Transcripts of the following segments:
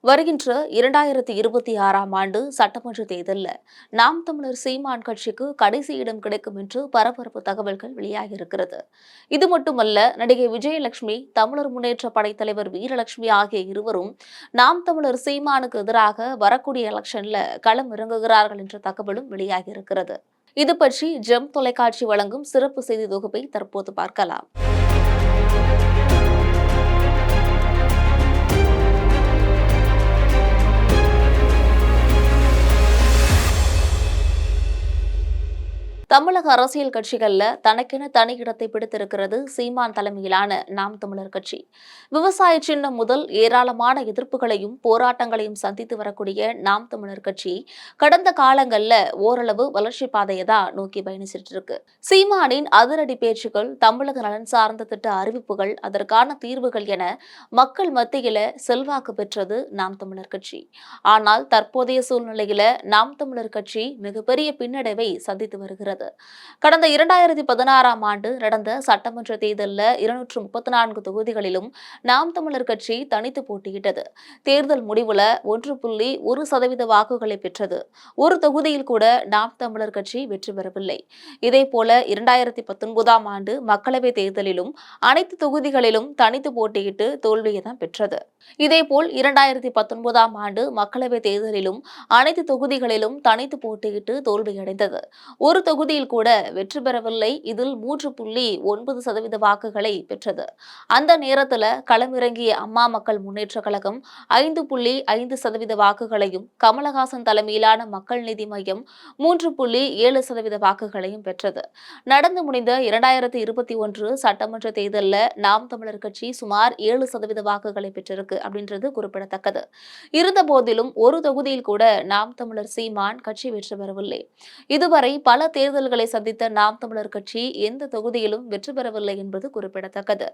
வருகின்ற 2026ஆம் ஆண்டு சட்டமன்ற தேர்தலில் நாம் தமிழர் சீமான் கட்சிக்கு கடைசி இடம் கிடைக்கும் என்று பரபரப்பு தகவல்கள் வெளியாகியிருக்கிறது. இது மட்டுமல்ல, நடிகை விஜயலட்சுமி, தமிழர் முன்னேற்ற படைத் தலைவர் வீரலட்சுமி ஆகிய இருவரும் நாம் தமிழர் சீமானுக்கு எதிராக வரக்கூடிய எலெக்ஷன்ல களம் இறங்குகிறார்கள் என்ற தகவலும் வெளியாகியிருக்கிறது. இது பற்றி ஜெம் தொலைக்காட்சி வழங்கும் சிறப்பு செய்தி தொகுப்பை தற்போது பார்க்கலாம். தமிழக அரசியல் கட்சிகள்ல தனக்கென தனி இடத்தை பிடித்திருக்கிறது சீமான் தலைமையிலான நாம் தமிழர் கட்சி. விவசாய சின்னம் முதல் ஏராளமான எதிர்ப்புகளையும் போராட்டங்களையும் சந்தித்து வரக்கூடிய நாம் தமிழர் கட்சி கடந்த காலங்கள்ல ஓரளவு வளர்ச்சி பாதையை தான் நோக்கி பயணிச்சிட்டு இருக்கு. சீமானின் அதிரடி பேச்சுக்கள், தமிழக நலன் சார்ந்த திட்ட அறிவிப்புகள், அதற்கான தீர்வுகள் என மக்கள் மத்தியில செல்வாக்கு பெற்றது நாம் தமிழர் கட்சி. ஆனால் தற்போதைய சூழ்நிலையில நாம் தமிழர் கட்சி மிகப்பெரிய பின்னடைவை சந்தித்து வருகிறது. கடந்த 2016ஆம் ஆண்டு நடந்த சட்டமன்ற தேர்தலில் 234 தொகுதிகளிலும் நாம் தமிழர் கட்சி தனித்து போட்டியிட்டது. தேர்தல் முடிவுல 1.1% வாக்குகளை பெற்றது. ஒரு தொகுதியில் கூட நாம் தமிழர் கட்சி வெற்றி பெறவில்லை. இதேபோல 2019ஆம் ஆண்டு மக்களவைத் தேர்தலிலும் அனைத்து தொகுதிகளிலும் தனித்து போட்டியிட்டு தோல்வியை தான் பெற்றது. இதேபோல் 2019ஆம் ஆண்டு மக்களவைத் தேர்தலிலும் அனைத்து தொகுதிகளிலும் தனித்து போட்டியிட்டு தோல்வியடைந்தது. ஒரு தொகுதியில் கூட வெற்றி பெறவில்லை. இதில் 3.9% வாக்குகளை பெற்றது. அந்த நேரத்தில் களமிறங்கிய அம்மா மக்கள் முன்னேற்ற கழகம் 5.5% வாக்குகளையும், கமலஹாசன் தலைமையிலான மக்கள் நீதி மய்யம் 3.7% வாக்குகளையும் பெற்றது. நடந்து முடிந்த 2021 சட்டமன்ற தேர்தலில் நாம் தமிழர் கட்சி சுமார் 7% வாக்குகளை பெற்றிருக்கு அப்படின்றது குறிப்பிடத்தக்கது. இருந்தபோதிலும் ஒரு தொகுதியில் கூட நாம் தமிழர் சீமான் கட்சி வெற்றி பெறவில்லை. இதுவரை பல தேர்தல்களை சந்தித்த நாம் தமிழர் கட்சி எந்த தொகுதியிலும் வெற்றி பெறவில்லை என்பது குறிப்பிடத்தக்கது.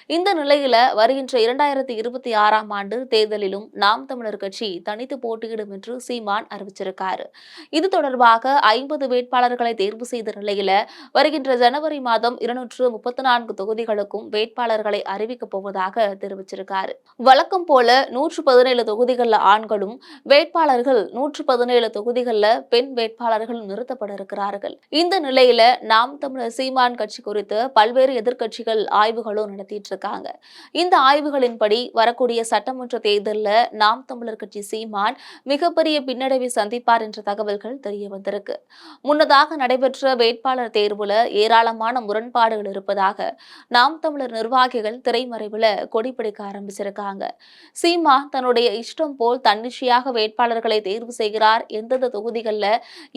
இந்த நிலையில வருகின்ற 2026ஆம் ஆண்டு தேர்தலிலும் நாம் தமிழர் கட்சி தனித்து போட்டியிடும் என்று சீமான் அறிவிச்சிருக்காரு. இது தொடர்பாக 50 வேட்பாளர்களை தேர்வு செய்த நிலையில வருகின்ற ஜனவரி மாதம் 234 தொகுதிகளுக்கும் வேட்பாளர்களை அறிவிக்கப் போவதாக தெரிவிச்சிருக்காரு. வழக்கம் போல 117 தொகுதிகளில் ஆண்களும் வேட்பாளர்கள், 117 தொகுதிகளில் பெண் வேட்பாளர்கள் நிறுத்தப்பட இருக்கிறார்கள். இந்த நிலையில நாம் தமிழர் சீமான் கட்சி குறித்து பல்வேறு எதிர்க்கட்சிகள் ஆய்வுகளும் நடத்திட்டு இருக்காங்க. இந்த ஆய்வுகளின்படி வரக்கூடிய சட்டமன்ற தேர்தலில் நாம் தமிழர் கட்சி சீமான் மிகப்பெரிய பின்னடைவை சந்திப்பார் என்ற தகவல்கள் தெரிய வந்திருக்கு. முன்னதாக நடைபெற்ற வேட்பாளர் தேர்வுல ஏராளமான முரண்பாடுகள் இருப்பதாக நாம் தமிழர் நிர்வாகிகள் திரைமறைவுல கொடிபிடிக்க ஆரம்பிச்சிருக்காங்க. சீமான் தன்னுடைய இஷ்டம் போல் தன்னிச்சையாக வேட்பாளர்களை தேர்வு செய்கிறார். எந்தெந்த தொகுதிகளில்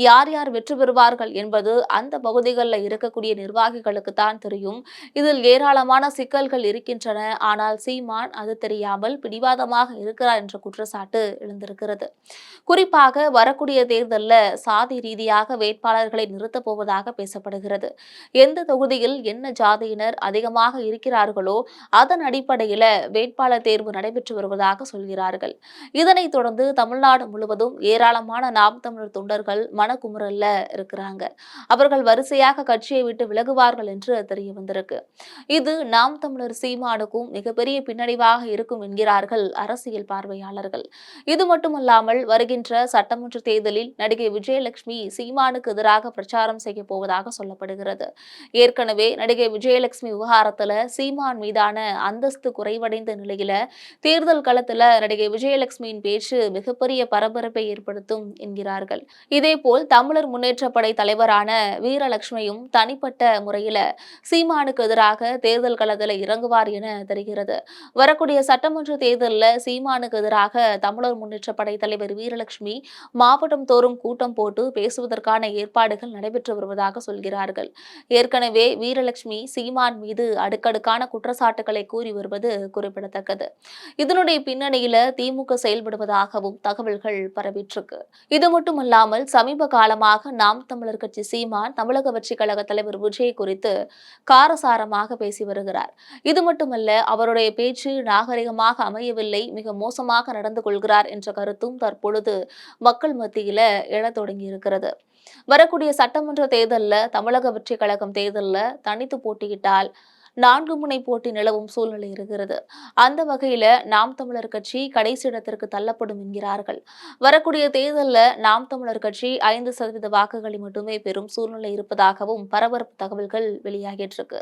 யார் யார் வெற்றி பெறுவார்கள் என்பது அந்த பகுதிகளில் இருக்கக்கூடிய நிர்வாகிகளுக்கு தான் தெரியும். இதில் ஏராளமான சிக்கல்கள் இருக்கின்றன. ஆனால் சீமான் அது தெரியாமல் பிடிவாதமாக இருக்கிறார் என்ற குற்றச்சாட்டு எழுந்திருக்கிறது. குறிப்பாக வரக்கூடிய தேர்தலில் சாதி ரீதியாக வேட்பாளர்களை நிறுத்தப் போவதாக பேசப்படுகிறது. எந்த தொகுதியில் என்ன ஜாதியினர் அதிகமாக இருக்கிறார்களோ அதன் அடிப்படையில் வேட்பாளர் தேர்வு நடைபெற்று வருவதாக சொல்கிறார்கள். இதனைத் தொடர்ந்து தமிழ்நாடு முழுவதும் ஏராளமான நாம் தமிழர் தொண்டர்கள் மனக்குமுறல்ல இருக்கிறாங்க. அவர்கள் வரிசையாக கட்சியை விட்டு விலகுவார்கள் என்று தெரிய வந்திருக்கு. இது நாம் தமிழர் சீமானுக்கும் மிகப்பெரிய பின்னடைவாக இருக்கும் என்கிறார்கள் அரசியல் பார்வையாளர்கள். இது மட்டுமல்லாமல் வருகின்ற சட்டமன்ற தேர்தலில் நடிகை விஜயலட்சுமி சீமானுக்கு எதிராக பிரச்சாரம் செய்ய போவதாக சொல்லப்படுகிறது. ஏற்கனவே நடிகை விஜயலட்சுமி விவகாரத்துல சீமான் மீதான அந்தஸ்து குறைவடைந்த நிலையில தேர்தல் களத்துல நடிகை விஜயலட்சுமியின் பேச்சு மிகப்பெரிய பரபரப்பை ஏற்படுத்தும் என்கிறார்கள். இதேபோல் தமிழர் முன்னேற்ற படை தலைவரான வீரலட்சுமியும் தனிப்பட்ட முறையில சீமானுக்கு எதிராக தேர்தல் களத்தில் இறங்குவார் என தெரிகிறது. வரக்கூடிய சட்டமன்ற தேர்தலில் சீமானுக்கு எதிராக தமிழர் முன்னேற்ற படை தலைவர் வீரலட்சுமி மாவட்டம் தோறும் கூட்டம் போட்டு பேசுவதற்கான ஏற்பாடுகள் நடைபெற்று வருவதாக சொல்கிறார்கள். ஏற்கனவே வீரலட்சுமி சீமான் மீது அடுக்கடுக்கான குற்றச்சாட்டுகளை கூறி வருவது குறிப்பிடத்தக்கது. இதனுடைய பின்னணியில திமுக செயல்படுவதாகவும் தகவல்கள் பரவிட்டிருக்கு. இது மட்டுமல்லாமல் சமீப காலமாக நாம் தமிழர் கட்சி சீமான் தமிழக வெற்றிக் கழக தலைவர் விஜய் குறித்து காரசாரமாக பேசி வருகிறார். இது மட்டுமல்ல, அவருடைய பேச்சு நாகரிகமாக அமையவில்லை, மிக மோசமாக நடந்து கொள்கிறார் என்ற கருத்தும் தற்பொழுது மக்கள் மத்தியில எழத் தொடங்கியிருக்கிறது. வரக்கூடிய சட்டமன்ற தேர்தலில் தமிழக வெற்றிக் கழகம் தேர்தலில் தனித்து போட்டியிட்டால் 4 முனை போட்டி நிலவும் சூழ்நிலை இருக்கிறது. அந்த வகையில நாம் தமிழர் கட்சி கடைசி இடத்திற்கு தள்ளப்படும் என்கிறார்கள். வரக்கூடிய தேர்தலில் நாம் தமிழர் கட்சி 5% வாக்குகளை மட்டுமே பெறும் சூழ்நிலை இருப்பதாகவும் பரபரப்பு தகவல்கள் வெளியாகியிருக்கு.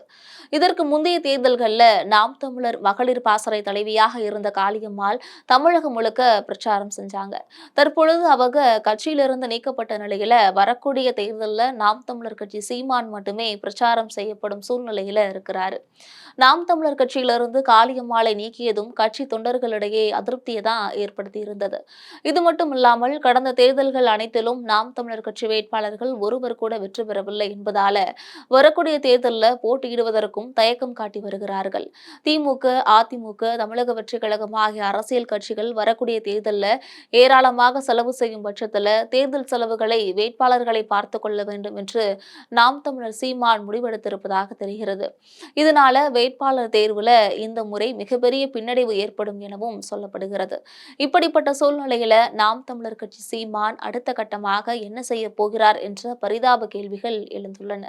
இதற்கு முந்தைய தேர்தல்களில் நாம் தமிழர் மகளிர் பாசறை தலைவியாக இருந்த காளியம்மாள் தமிழகம் முழுக்க பிரச்சாரம் செஞ்சாங்க. தற்பொழுது அவங்க கட்சியிலிருந்து நீக்கப்பட்ட நிலையில வரக்கூடிய தேர்தலில் நாம் தமிழர் கட்சி சீமான் மட்டுமே பிரச்சாரம் செய்யப்படும் சூழ்நிலையில இருக்கிறாரு. நாம் தமிழர் கட்சியிலிருந்து காளியம்மாளை நீக்கியதும் கட்சி தொண்டர்களிடையே அதிருப்தியை தான் ஏற்படுத்தி இருந்தது. இது மட்டும் இல்லாமல் கடந்த தேர்தல்கள் அனைத்திலும் நாம் தமிழர் கட்சி வேட்பாளர்கள் ஒருவர் கூட வெற்றி பெறவில்லை என்பதால வரக்கூடிய தேர்தலில் போட்டியிடுவதற்கும் தயக்கம் காட்டி வருகிறார்கள். திமுக, அதிமுக, தமிழக வெற்றிக் கழகம் ஆகிய அரசியல் கட்சிகள் வரக்கூடிய தேர்தலில் ஏராளமாக செலவு செய்யும் பட்சத்தில் தேர்தல் செலவுகளை வேட்பாளர்களை பார்த்துக் கொள்ள வேண்டும் என்று நாம் தமிழர் சீமான் முடிவெடுத்திருப்பதாக தெரிகிறது. இதனால வேட்பாளர் தேர்வுல இந்த முறை மிகப்பெரிய பின்னடைவு ஏற்படும் எனவும் சொல்லப்படுகிறது. இப்படிப்பட்ட சூழ்நிலையில நாம் தமிழர் கட்சி சீமான் அடுத்த கட்டமாக என்ன செய்ய போகிறார் என்ற பரிதாப கேள்விகள் எழுந்துள்ளன.